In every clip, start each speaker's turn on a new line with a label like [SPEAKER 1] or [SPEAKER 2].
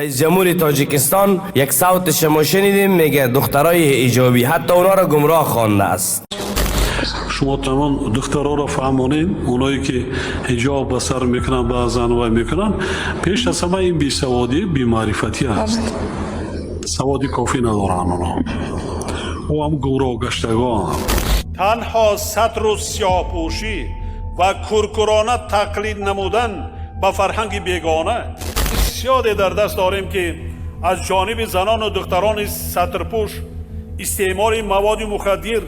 [SPEAKER 1] رئیس جمهور تاجیکستان یک صوت شما شنیدیم میگه دخترای حجابی حتی اونا را گمراه خوانده است.
[SPEAKER 2] شما تمام دخترها را فهمانین، اونایی که حجاب به سر میکنن به زنوای میکنن، پیش از همه این بیسوادی بیمعرفتی هست. سوادی کافی ندارن اونا، او هم گمراه گشتگان.
[SPEAKER 3] تنها ستر و سیاه‌پوشی و کرکرانه تقلید نمودن به فرهنگ بیگانه بسیاری در دست داریم که از جانب زنان و دختران سترپوش استعمال مواد مخدر،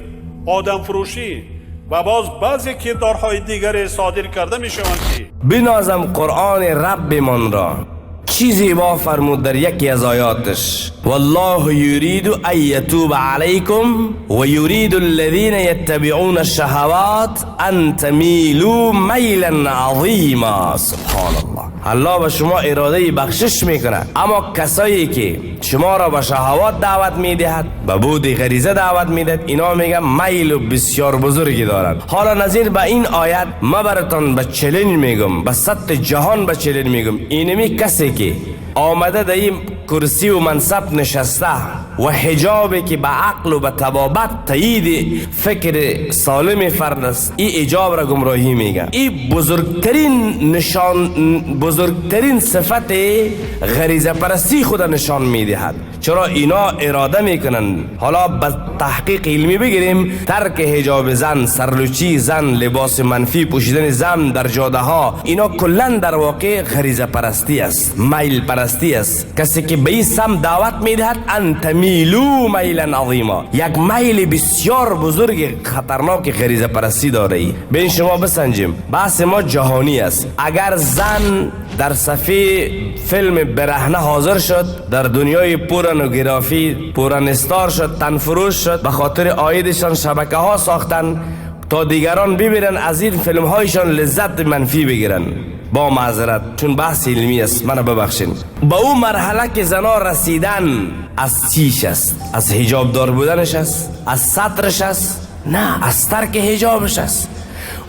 [SPEAKER 3] آدم فروشی و باز بعضی کردارهای دیگر صادر کرده می شوند.
[SPEAKER 1] بنازم قرآن ربمان را چی زیبا فرمود در یکی از آیاتش: والله یرید ان یتوب علیکم و یرید الذین یتبعون الشهوات ان تمیلوا میلا عظیما. سبحان الله. الله به شما اراده بخشش میکنه، اما کسایی که شما را به شهوات دعوت میدهد، به بود غریزه دعوت میدهد، اینا میگن میل بسیار بزرگی دارند. حالا نظیر به این آیت ما براتون به چلنج میگم، به سطح جهان به چلنج میگم، اینمی کسی که آمده در این کرسی و منصب نشسته و حجابی که به عقل و به طبابت تایید فکر سالم فرد است، این حجاب را گمراهی میگه. این بزرگترین نشان، بزرگترین صفت غریزه پرستی خود نشان میدهد. چرا اینا اراده میکنن، حالا به تحقیق علمی بگیریم، ترک حجاب زن، سرلوچی زن، لباس منفی پوشیدن زن در جاده ها، اینا کلا در واقع غریزه پرستی است، میل پرستی است. کسی که به این سم دعوت میدهد ان تمیلوا میلا عظیما، یک میل بسیار بزرگ خطرناک غریزه پرستی داره. ای بین شما بسنجیم، بحث ما جهانی است. اگر زن در صفحه فیلم برهنه حاضر شد، در دنیای پورنوگرافی پورنستار شد، تنفروش شد، به خاطر عایدشان شبکه ها ساختن تا دیگران ببینن از این فیلم هایشان لذت منفی بگیرن، با معذرت چون بحث علمی است منو ببخشین، با اون مرحله که زنا رسیدن از چیش است؟ از حجاب دار بودنش است؟ از سطرش است؟ نه، از ترک حجابش است.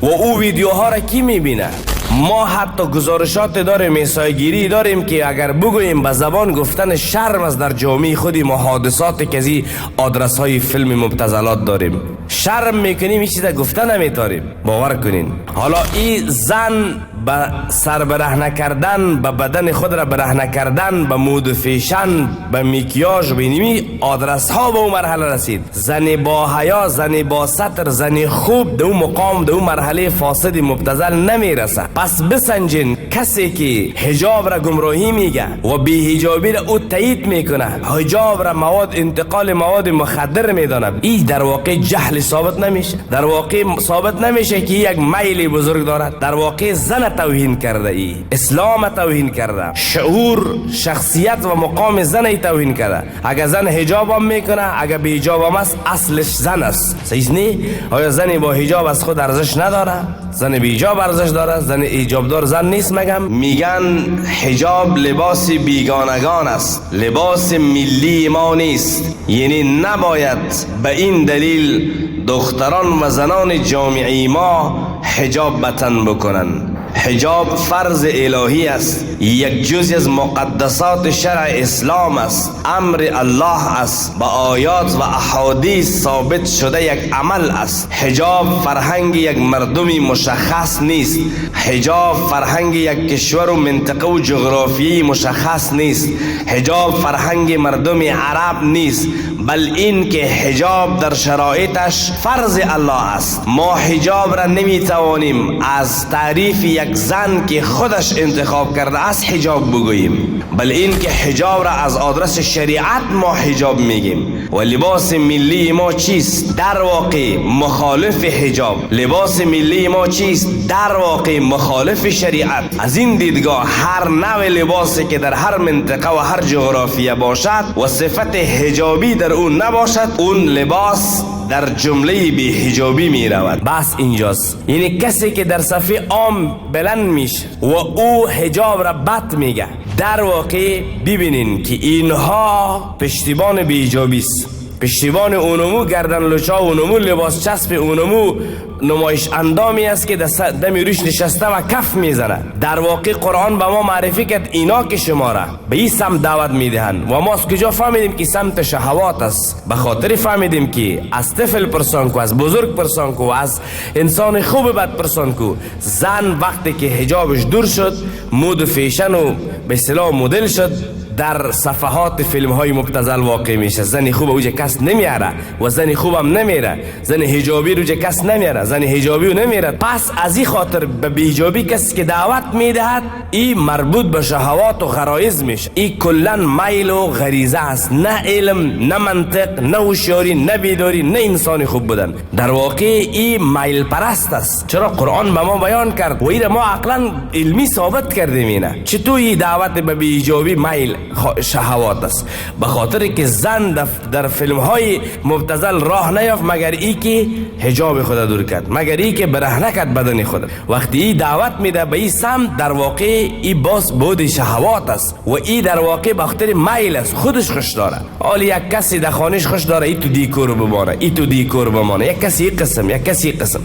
[SPEAKER 1] و او ویدیوها را کی میبینه؟ ما حتی گزارشات داریم، احصایه‌گیری داریم که اگر بگوییم به زبان گفتن شرم است در جامعه خودی، ما حادثات که از آدرس های فیلم مبتذلات داریم، شرم میکنیم، این چیزا گفته نمیتاریم، باور کنین. حالا این زن به سر برهنه کردن، به بدن خود را برهنه کردن، به مود و فیشن، به میکیاژ، به اینمی آدرس ها به اون مرحله رسید. زن با حیا، زن با ستر، زن خوب در اون مقام، در اون مرحله فاسد مبتذل نمیرسه. پس بسنجین، کسی که حجاب را گمراهی میگه و بی حجابی را او تایید میکنه، حجاب را مواد انتقال مواد مخدر میدانه، این در واقع جهل ثابت نمیشه، در واقع ثابت نمیشه که یک میل بزرگ دارد، در واقع زن توهین کرده، ای اسلام توهین کرده، شعور، شخصیت و مقام زن توهین کرده. اگر زن حجاب هم میکنه، اگر بی حجاب هم است، اصلش زن است. صحیح نی؟ آیا زنی با حجاب از خود ارزش نداره؟ زن بی حجاب ارزش داره؟ زن حجاب دار زن نیست؟ میگن حجاب لباس بیگانگان است، لباس ملی ما نیست. یعنی نباید به این دلیل دختران و زنان جامعه ما حجاب به تن بکنن. حجاب فرض الهی است، یک جزء از مقدسات شرع اسلام است، امر الله است، با آیات و احادیث ثابت شده یک عمل است. حجاب فرهنگ یک مردمی مشخص نیست، حجاب فرهنگ یک کشور و منطقه و جغرافیایی مشخص نیست، حجاب فرهنگ مردم عرب نیست، بل این که حجاب در شرایطش فرض الله است. ما حجاب را نمیتوانیم از تعریف یک زن که خودش انتخاب کرده است حجاب بگوییم، بل این که حجاب را از آدرس شریعت ما حجاب میگیم. و لباس ملی ما چیست؟ در واقع مخالف حجاب. لباس ملی ما چیست؟ در واقع مخالف شریعت. از این دیدگاه هر نوع لباسی که در هر منطقه و هر جغرافیه باشد و صفت حجابی در اون نباشد، اون لباس در جمله بی حجابی می رود. بس اینجاست. یعنی کسی که در صفحه عام بلند میشه و او حجاب را بد میگه، در واقع ببینین که اینها پشتیبان بی حجابی است. پشتیبان اونمو گردن لوچا اونمو لباس چسب اونمو نمایش اندامی است که دم روش نشسته و کف میزنه. در واقع قرآن به ما معرفی کرد اینا که شما را به این سمت دعوت میدهند و ما از کجا فهمیدیم که سمت شهوات است؟ به خاطر فهمیدیم که از طفل پرسان کو، از بزرگ پرسان کو، از انسان خوب بد پرسان کو، زن وقتی که حجابش دور شد، مود و فیشن و به اصطلاح مدل شد، در صفحات فیلم های مبتذل واقع میشه. زن خوب اوجه کس نمیاره و زن خوبم نمیره، زن حجابی روجه کس نمیاره، زن حجابی نمیره. پس از این خاطر به بیجابی کسی که دعوت میدهد این مربوط به شهوات و غرایز میشه. این کلا میل و غریزه است، نه علم، نه منطق، نه هوشیاری، نه بیداری، نه انسان خوب بودن. در واقع این میل پرست است. چرا قرآن به ما بیان کرد و این ما عقلا علمی ثابت کردیم. اینه چطور این دعوت به بیجابی میل شهوات است؟ به خاطر که زن در فیلم های مبتذل راه نیافت مگر ای که حجاب خود دور کرد، مگر ای که برهنه کرد بدن خود. وقتی ای دعوت میده به این سمت، در واقع ای باز بود شهوات است و ای در واقع به خاطر میل است، خودش خوش داره. حالا یک کسی در خانهش خوش داره ای تو دیکور بمانه، ای تو دیکور بمانه، یک کسی قسم، یک کسی قسم.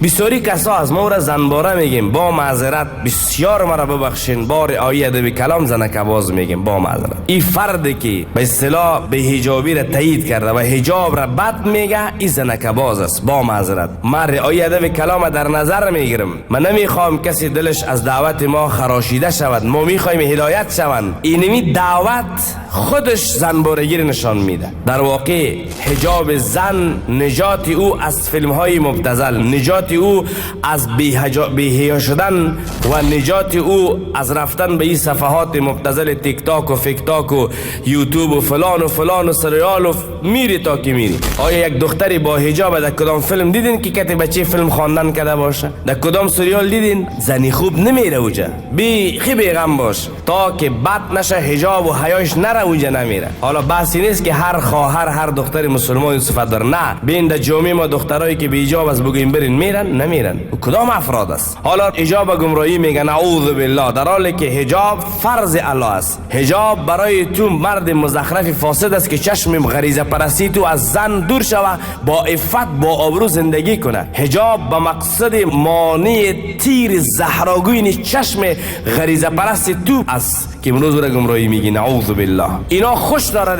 [SPEAKER 1] بسیاری کسا از ما را زنباره میگیم، با معذرت بسیار مرا ببخشین، بار آیه ادب کلام زنک باز میگیم، با معذرت. این فردی که به اصطلاح به حجابی را تایید کرده و حجاب را بد میگه، این زنک باز است، با معذرت. من رعایت ادب کلام در نظر میگیرم. من نمیخوام کسی دلش از دعوت ما خراشیده شود. ما میخوایم هدایت شوند. اینمی دعوت خودش زنبارگی نشان میده. در واقع حجاب زن نجات او از فیلم های مبتذل، نجات او از بی‌حیا شدن و نجات او از رفتن به این صفحات مبتذل تیک تاک و فیک تاک و یوتیوب و فلان و سریال و میری تا که میری. آیا یک دختری با حجاب در کدام فیلم دیدین که کتی بچه فیلم خواندن کرده باشه؟ در کدام سریال دیدین؟ زنی خوب نمیره اوجا، خیلی غم باش تا که بد نشه، حجاب و حیاش نره اوجا نمیره. حالا بحثی نیست که هر خواهر هر دختر مسلمان صفت داره، نه. بین در جامعه ما دخترایی که بی حجاب از بگیم برین میرن نمیرن. کدام افراد است؟ حالا حجاب گمراهی میگن، اعوذ بالله، در حالی که حجاب فرض الله است. حجاب برای تو مرد مزخرف فاسد است که چشم غریزه پرستی تو از زن دور شوه، با عفت با آبرو زندگی کنه. حجاب به مقصد مانع تیر زهراگوی چشم غریزه پرستی تو است که امروز را گمراهی میگی. نعوذ بالله. اینا خوش داره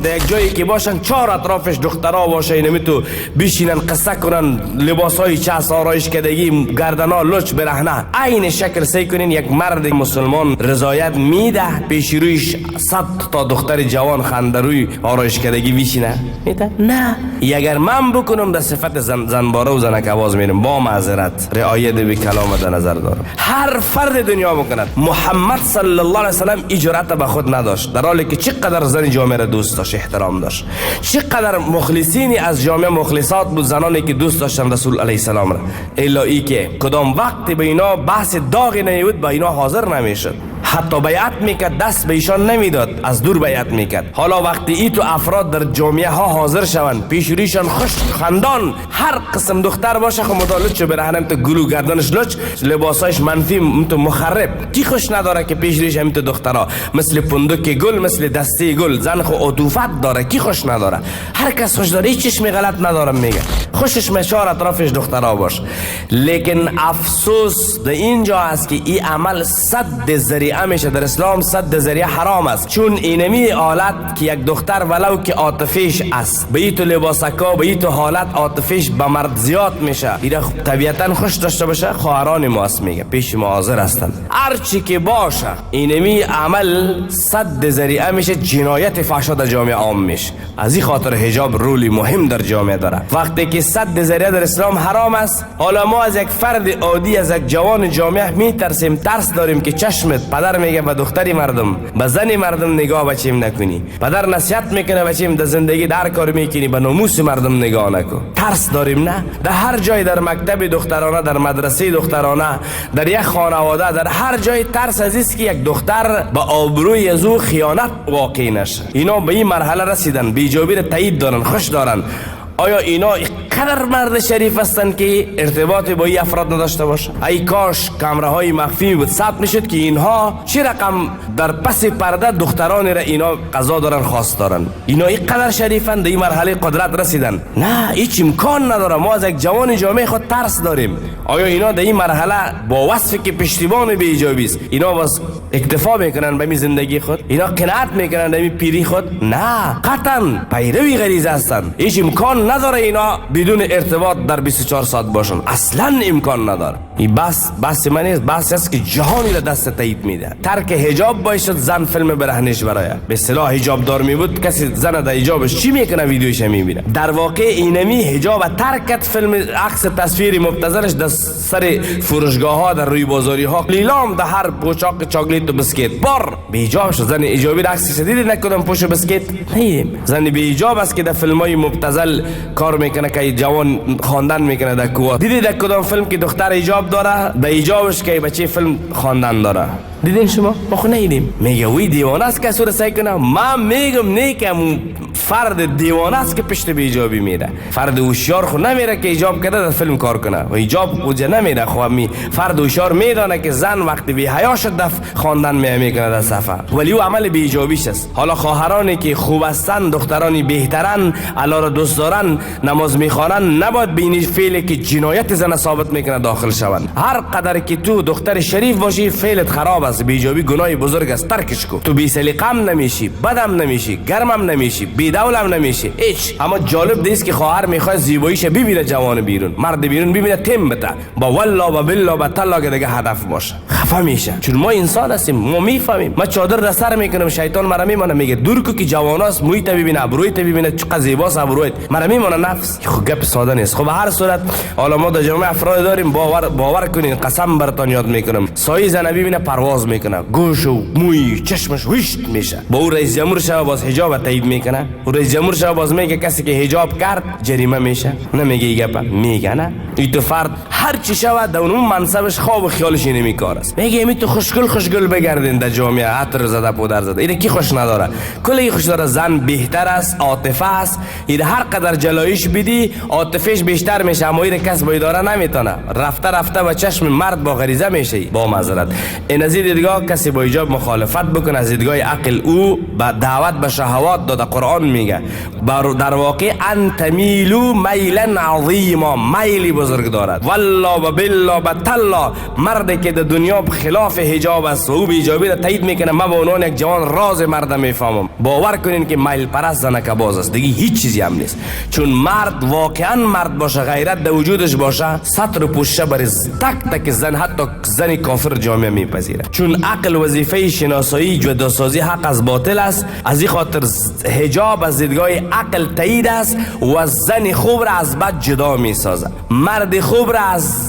[SPEAKER 1] در یک جایی که باشن چهار اطرافش دخترها باشه، اینمی تو بشینن قصه کنن، لباسای چس آرایش کردگی، گردنا لچ برهنه، عین شکل سی کنین. یک مرد مسلمان رضایت میده پیش رویش 100 تا دختر جوان خندروی آرایش کردگی بشینه؟ میده؟ نه. اگر من بکنم در صفت زنباره و زنک آواز میرم، با معذرت رعایت به کلام در نظر دارم. هر فرد دنیا بکند. محمد صلی الله علیه وسلم اجرت به خود نداشت، در حالی که چقدر زن جامعه را دوست داشت، احترام داشت. چقدر مخلصینی از جامعه مخلصات بود، زنانی که دوست داشتن رسول علیه السلام را، الا ای که کدام وقتی به اینا بحث داغی نمیبود با اینا حاضر نمیشد. حتی بیعت میکرد، دست به ایشان نمیداد، از دور بیعت میکرد. حالا وقتی ای تو افراد در جامعه ها حاضر شوند، پیش رویشان خوش خندان هر قسم دختر باشه، خب مدالت چه برهنم تو گلو گردنش لچ، لباسایش منفی تو مخرب، کی خوش نداره که پیش رویش هم تو دخترها مثل پندک گل، مثل دسته گل، زن خو عطوفت داره، کی خوش نداره؟ هر کس خوش داره، هیچ چشمی غلط ندارم میگه، خوشش مشار اطرافش دخترها باش. لیکن افسوس در اینجا است که این عمل صد ذریعه میشه در اسلام، صد ذریعه حرام است. چون اینمی حالت که یک دختر ولو که عاطفیش است، به این تو لباسکا، به این تو حالت عاطفیش به مرد زیاد میشه، اینا طبیعتا خوش داشته باشه، خواهران ما است میگه، پیش ما حاضر هستن. هر چی که باشه اینمی عمل صد ذریعه میشه، جنایت فحشا در جامعه عام میشه. از این خاطر حجاب رولی مهم در جامعه داره. وقتی که صد ذریعه در اسلام حرام است، حالا ما از یک فرد عادی، از یک جوان جامعه میترسیم، ترس داریم که چشمت پدر میگه به دختری مردم، به زنی مردم نگاه بچیم نکنی، پدر نصیحت میکنه بچیم در زندگی در کار میکنی به ناموس مردم نگاه نکن. ترس داریم نه؟ در هر جای، در مکتب دخترانه، در مدرسه دخترانه، در یک خانواده، در هر جای ترس از است که یک دختر به آبروی از او خیانت واقع نشه. اینا به این مرحله رسیدن، بیجابی را تایید دارن، خوش دارن. آیا اینا قدر مرد شریف هستن که ارتباط با این افراد نداشته باشه. ای کاش کامراهای مخفی بود ثبت میشد که اینها چه رقم در پس پرده دختران را اینا قضا دارن خواست دارن. اینا این قدر شریفن در این مرحله قدرت رسیدن. نه هیچ امکان نداره. ما از یک جوان جامعه خود ترس داریم. آیا اینا در این مرحله با وصفی که پشتیبان به ایجابی است اینا بس اکتفا میکنن به می زندگی خود؟ اینا قناعت میکنن به می پیری خود؟ نه قطعا پیروی غریزه هستن. هیچ امکان نداره اینا بدون ارتباط در 24 ساعت باشن. اصلا امکان نداره. این بس من نیست، بس است که جهانی را دست تایید میده. ترک حجاب باشد زن فیلم برهنش برای به اصطلاح حجاب دار می بود کسی زن در حجابش چی میکنه ویدیوش میبینه. در واقع اینمی حجاب ترکت فیلم عکس تصویری مبتذلش در سر فروشگاه ها در روی بازاری ها لیلام در هر پوشاک چاکلیت و بسکیت بار به حجاب شد. زن حجابی عکسش دیدید نکدام پوش بسکیت نیدیم. زن به حجاب است که در فیلم های مبتذل کار میکنه که جوان خواندن میکنه در کوه. دیدید کدام فیلم که دختر حجاب داره در حجابش که بچه فیلم خواندن داره؟ دیدین شما؟ ما خود نیدیم. میگه وی دیوانه است که سور سعی کنه. من میگم نیکم فرد دیوانه است که پشت به حجابی میره. فرد هوشیار خود نمیره که حجاب کرده در فیلم کار کنه و حجاب اوجه نمیره. خب فرد هوشیار میدانه که زن وقتی بی حیا شد دف خواندن میکنه در صفحه ولی او عمل بی حجابیش است. حالا خواهرانی که خوب هستن دخترانی بهترن الله را دوست دارن نماز میخوانن نباید بینی فعلی که جنایت زن ثابت میکنه داخل شوند. هر قدر که تو دختر شریف باشی فعلت خراب است. بی حجابی گناه بزرگ است. ترکش کو. تو بی سلیقه‌ام نمیشی، بدم نمیشی، گرمم نمیشی، بی دولم نمیشی. هیچ. اما جالب دیست که خواهر میخواد زیباییش ببینه جوان بیرون، مرد بیرون ببینه تیم بده با والله و بالله و تعالی که دیگه هدف باشه. خفه میشه. چون ما انسان هستیم، ما میفهمیم. ما چادر در سر میکنم شیطان مرا میمونه میگه دور کو که جواناست مویت ببینه ابرویت ببینه چقدر زیباست ابرویت مرا میمونه نفس. خب گپ ساده نیست. خب هر صورت حالا ما در جامعه افراد داریم باور کنین قسم براتون یاد میکنم سایه زن ببینه پرواز میکنه گوش و موی چشمش وشت میشه. با او رئیس جمهور شب باز حجاب تایید میکنه. و رئیس جمهور شب باز میگه کسی که حجاب کرد جریمه میشه. نمیگه این گپ میگه نه این تو فرد هر چی شود در اون منصبش خواب و خیالش اینمی کار است. میگه می تو خوشگل بگردین در جامعه عطر زده پودر زده. این کی خوش نداره؟ کلی خوش داره. زن بهتر است، عاطفه است. این هر قدر جلایش بدی عاطفهش بیشتر میشه اما این کس با اداره نمیتونه. رفته و چشم مرد با غریزه میشه. با معذرت این از دیدگاه کسی با حجاب مخالفت بکنه از دیدگاه عقل او با دعوت به شهوات داده. قرآن میگه در واقع ان تمیلو میلا عظیما میلی بزرگ دارد. والله و بالله و تعالی مردی که در دنیا خلاف حجاب است و او به حجابی را تایید میکنه من به عنوان یک جوان راز مرد میفهمم. باور کنین که میل پرست زنک باز است دیگه هیچ چیزی هم نیست. چون مرد واقعا مرد باشه غیرت در وجودش باشه ستر و پوشه بر تک زن حتی زن کافر جامعه میپذیره. چون عقل وظیفه شناسایی جداسازی حق از باطل است. از این خاطر حجاب از دیدگاه عقل تایید است و زن خوب را از بد جدا میسازه. مرد خوب را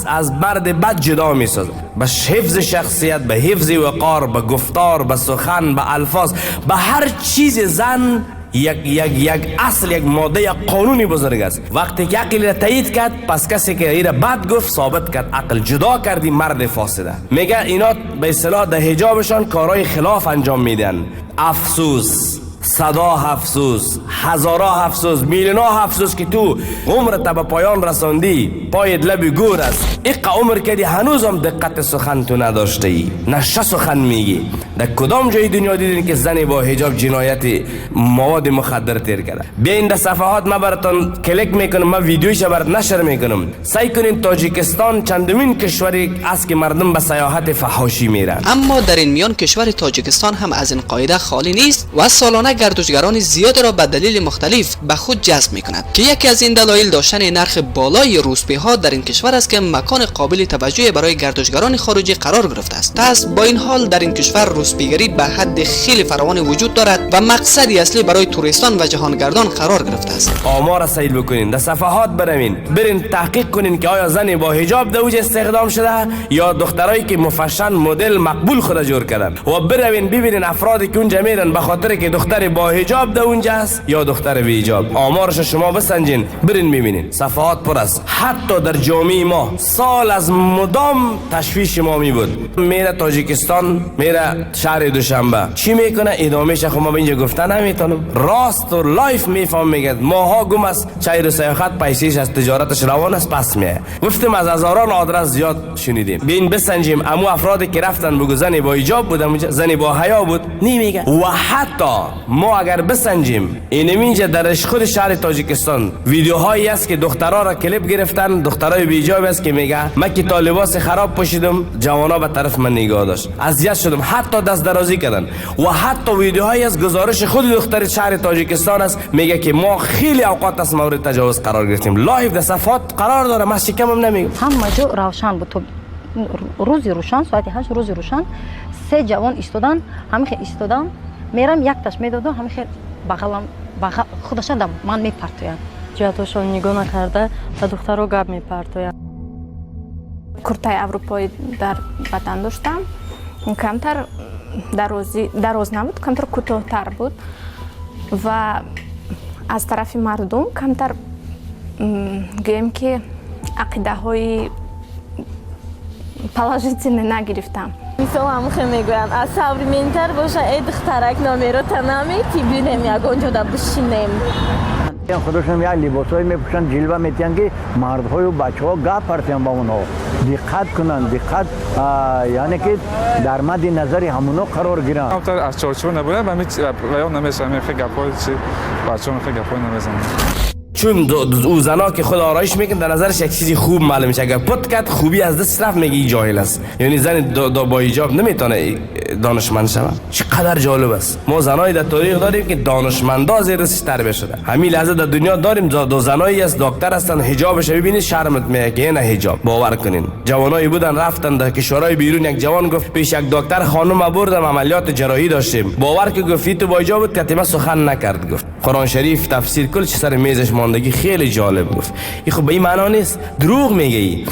[SPEAKER 1] از مرد بد جدا میسازه. به حفظ شخصیت، به حفظ وقار، به گفتار، به سخن، به الفاظ، به هر چیز زن یک اصل یک ماده قانونی بزرگ است. وقتی که عقل را تایید کرد پس کسی که ایره بد گفت ثابت کرد عقل جدا کردی مرد فاسده. میگه اینا به اصطلاح در حجابشان کارهای خلاف انجام میدن. افسوس صدا افسوس هزارا افسوس میلیونا افسوس که تو عمرت به پایان رساندی پایت لب گور است. اقا عمر کردی هنوزم دقت سخن تو نداشته ای نشه سخن میگی. در کدام جای دنیا دیدین که زنی با حجاب جنایت مواد مخدر تیر کرده؟ بیاین در صفحات ما براتون کلیک میکنم ما ویدیویش برات نشر میکنم. سعی کنین تاجیکستان چندمین کشوری است که مردم به سیاحت فحاشی میرن.
[SPEAKER 4] اما در این میان کشور تاجیکستان هم از این قاعده خالی نیست و سالانه گردشگران زیاد را به دلیل مختلف به خود جذب میکند که یکی از این دلایل داشتن نرخ بالای روسپی ها در این کشور است که مکان قابل توجهی برای گردشگران خارجی قرار گرفته است. پس با این حال در این کشور روسپیگری به حد خیلی فراوان وجود دارد و مقصدی اصلی برای توریستان و جهانگردان قرار گرفته است.
[SPEAKER 1] آمار سیل بکنین در صفحات برین تحقیق کنین که آیا زنی با حجاب در اوج استخدام شده یا دخترایی که مفشن مدل مقبول خود جور کردن و بروین ببینین افرادی که اونجا میرن به خاطر که دختر دختر با حجاب در اونجا است یا دختر بی حجاب. آمارش شما بسنجین، برین ببینین، صفحات پر است. حتی در جامعه ما سال از مدام تشویش ما می بود. میره تاجیکستان، میره شهر دوشنبه، چی میکنه؟ ادامهش خب ما به اینجا گفتن نمیتونم. راست و لایف میفهم. میگه ماها گم است، چای سیاحت پیسیش از تجارتش روان است، پس میه. گفتم از هزاران آدرس زیاد شنیدیم. بین بسنجیم امو افرادی که رفتن بگو زنی با حجاب بود، زنی با حیا بود، نمیگه. و حتی ما اگر بسنجیم اینجا درش خود شهر تاجیکستان ویدیوهایی است که دخترها را کلیپ گرفتن، دخترای بی حجاب است که میگه من که تا لباس خراب پوشیدم جوانا به طرف من نگاه داشت، اذیت شدم، حتی دست درازی کردن. و حتی ویدیوهایی از گزارش خود دختر شهر تاجیکستان است میگه که ما خیلی اوقات از مورد تجاوز قرار گرفتیم. لایو در صفحات قرار داره، من شکمم نمیگم.
[SPEAKER 5] همه جا روشن بود. روزی روشن، ساعت 8 روزی روشن، 3 جوان ایستادن، همیشه ایستادم، میرم یک تاش میدادم، همیشه بغلم خودش دم من میپرتویم.
[SPEAKER 6] جهتشون نگاه نکرده و دخترها گپ میپرتوید.
[SPEAKER 7] کورتای اروپایی در بدن داشتم، کمتر دراز نبود، کمتر کوتاه‌تر بود و از طرف مردم کمتر گویم که عقیده های پلاژیتین نگرفتم.
[SPEAKER 8] مثلا هم خیلی میگویم از صبر منتر باشه ای دخترک نمیره تنامی که بینیم یک اونجا دا بشینیم.
[SPEAKER 9] خودشون یک لباسایی میپوشن، جلوه میتین که مردهای و بچه ها گپ پرتیم با اونها. دقت کنن، دقت یعنی که در مد نظر همونها قرار گیرن.
[SPEAKER 10] از چارچوب نبوده و بیان نمیشه، میخواه گپای چی بچه ها میخواه گپای نمیزنن.
[SPEAKER 1] چون او زنا که خود آرایش میکن در نظرش یک چیزی خوب معلوم میشه. اگر پت کرد خوبی از دست رفت میگه این جاهل است. یعنی زن با حجاب نمیتونه دانشمند شود. چقدر جالب است. ما زنای در تاریخ داریم که دانشمندا زیرش تربیت شده. همین لحظه در دنیا داریم دو زنایی است دکتر هستن، حجابش ببینید شرمت میاد که نه حجاب. باور کنین جوانایی بودن رفتن در کشورهای بیرون، یک جوان گفت پیش یک دکتر خانم بردم عملیات جراحی داشتیم، باور که گفتی تو با حجاب بود کتیمه سخن نکرد. گفت قرآن شریف تفسیر کل چه سر میزش ماندگی خیلی جالب گفت. این خب به این معنا نیست، دروغ میگه.